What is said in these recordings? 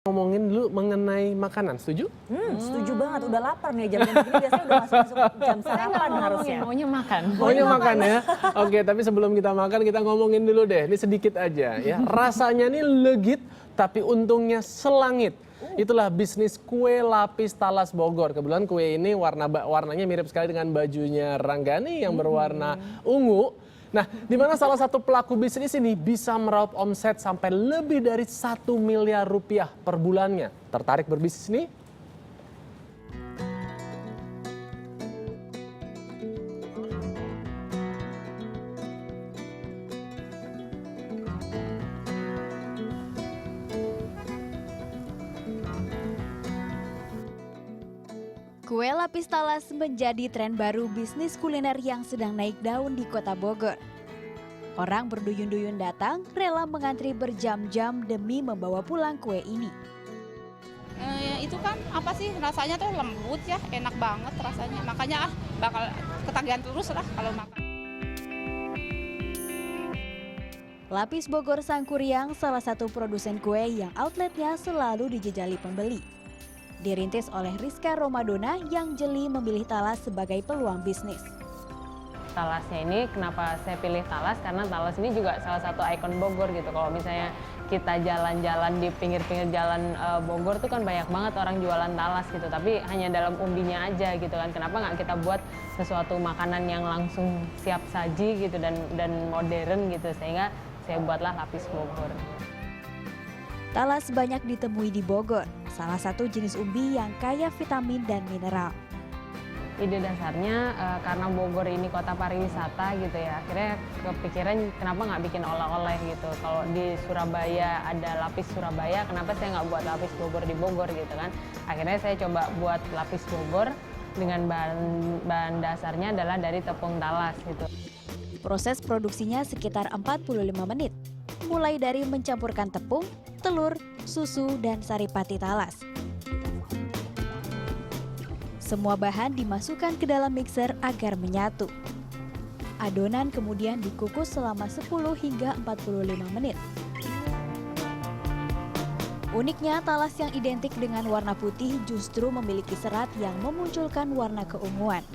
Ngomongin dulu mengenai makanan, setuju? Setuju banget, udah lapar nih jam-jam begini biasanya udah masuk jam sarapan harusnya. Maunya makan. Maunya makan ya? Oke, tapi sebelum kita makan kita ngomongin dulu deh, ini sedikit aja ya. Rasanya nih legit, tapi untungnya selangit. Itulah bisnis kue lapis talas Bogor. Kebetulan kue ini warnanya mirip sekali dengan bajunya Ranggani yang berwarna ungu. Nah, di mana salah satu pelaku bisnis ini bisa meraup omset sampai lebih dari 1 miliar rupiah per bulannya. Tertarik berbisnis nih? Kue lapis talas menjadi tren baru bisnis kuliner yang sedang naik daun di kota Bogor. Orang berduyun-duyun datang rela mengantri berjam-jam demi membawa pulang kue ini. Itu kan apa sih rasanya tuh lembut ya, enak banget rasanya. Makanya bakal ketagihan terus lah kalau makan. Lapis Bogor Sangkuriang salah satu produsen kue yang outletnya selalu dijejali pembeli. Dirintis oleh Rizka Romadona yang jeli memilih talas sebagai peluang bisnis. Talasnya ini kenapa saya pilih talas, karena talas ini juga salah satu ikon Bogor gitu. Kalau misalnya kita jalan-jalan di pinggir-pinggir jalan Bogor tuh kan banyak banget orang jualan talas gitu, tapi hanya dalam umbinya aja gitu kan. Kenapa nggak kita buat sesuatu makanan yang langsung siap saji gitu dan modern gitu, sehingga saya buatlah lapis Bogor. Talas banyak ditemui di Bogor, salah satu jenis umbi yang kaya vitamin dan mineral. Ide dasarnya karena Bogor ini kota pariwisata gitu ya, akhirnya kepikiran kenapa nggak bikin oleh-oleh gitu. Kalau di Surabaya ada lapis Surabaya, kenapa saya nggak buat lapis Bogor di Bogor gitu kan. Akhirnya saya coba buat lapis Bogor dengan bahan dasarnya adalah dari tepung talas gitu. Proses produksinya sekitar 45 menit, mulai dari mencampurkan tepung, telur, susu, dan saripati talas. Semua bahan dimasukkan ke dalam mixer agar menyatu. Adonan kemudian dikukus selama 10 hingga 45 menit. Uniknya, talas yang identik dengan warna putih justru memiliki serat yang memunculkan warna keunguan.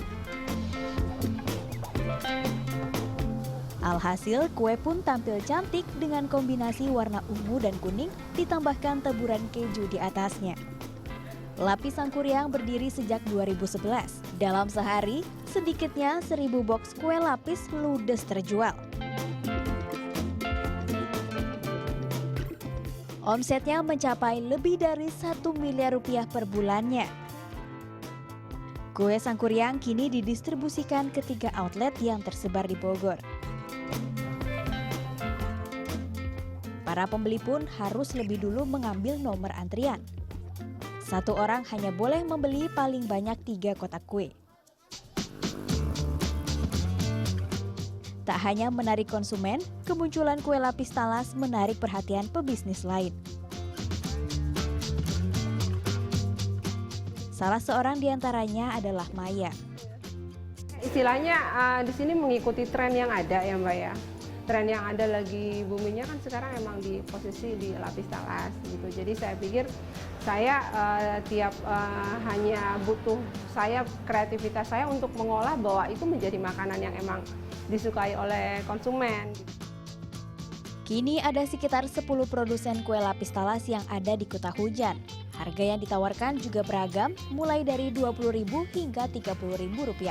Alhasil, kue pun tampil cantik dengan kombinasi warna ungu dan kuning ditambahkan taburan keju di atasnya. Lapis Sangkuriang berdiri sejak 2011. Dalam sehari, sedikitnya 1000 box kue lapis ludes terjual. Omsetnya mencapai lebih dari 1 miliar rupiah per bulannya. Kue Sangkuriang kini didistribusikan ke 3 outlet yang tersebar di Bogor. Para pembeli pun harus lebih dulu mengambil nomor antrian. Satu orang hanya boleh membeli paling banyak 3 kotak kue. Tak hanya menarik konsumen, kemunculan kue lapis talas menarik perhatian pebisnis lain. Salah seorang di antaranya adalah Maya. Istilahnya di sini mengikuti tren yang ada ya Mbak ya. Tren yang ada lagi boomingnya kan sekarang emang di posisi di lapis talas gitu. Jadi saya pikir saya hanya butuh kreativitas saya untuk mengolah bahwa itu menjadi makanan yang emang disukai oleh konsumen. Kini ada sekitar 10 produsen kue lapis talas yang ada di Kota Hujan. Harga yang ditawarkan juga beragam, mulai dari Rp20.000 hingga Rp30.000.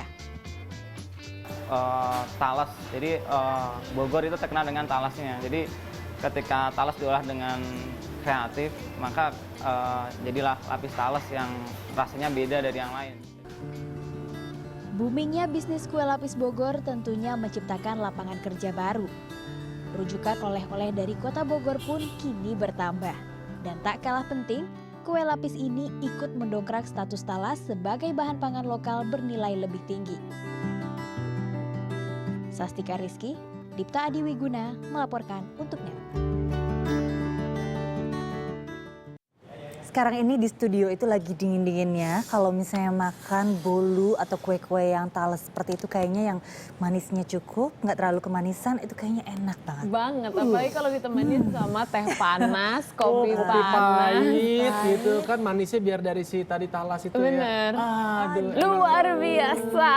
Talas, jadi Bogor itu terkenal dengan talasnya. Jadi ketika talas diolah dengan kreatif, maka jadilah lapis talas yang rasanya beda dari yang lain. Boomingnya bisnis kue lapis Bogor tentunya menciptakan lapangan kerja baru. Rujukan oleh-oleh dari kota Bogor pun kini bertambah. Dan tak kalah penting, kue lapis ini ikut mendongkrak status talas sebagai bahan pangan lokal bernilai lebih tinggi. Sastika Rizky, Dipta Adiwiguna melaporkan untuk NET. Sekarang ini di studio itu lagi dingin-dinginnya. Kalau misalnya makan bolu atau kue-kue yang talas seperti itu kayaknya yang manisnya cukup, nggak terlalu kemanisan, itu kayaknya enak banget. Banget, apalagi kalau ditemenin sama teh panas, kopi Kopi panas. pahit gitu kan, manisnya biar dari si tadi talas itu Bener. ya. Aduh, Luar biasa.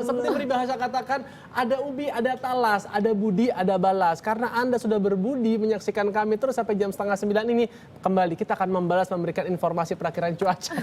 seperti peribahasa katakan, ada ubi, ada talas, ada budi, ada balas. Karena Anda sudah berbudi menyaksikan kami terus sampai jam 8:30 ini. Kembali kita akan membalas, memberikan informasi perakhiran cuaca.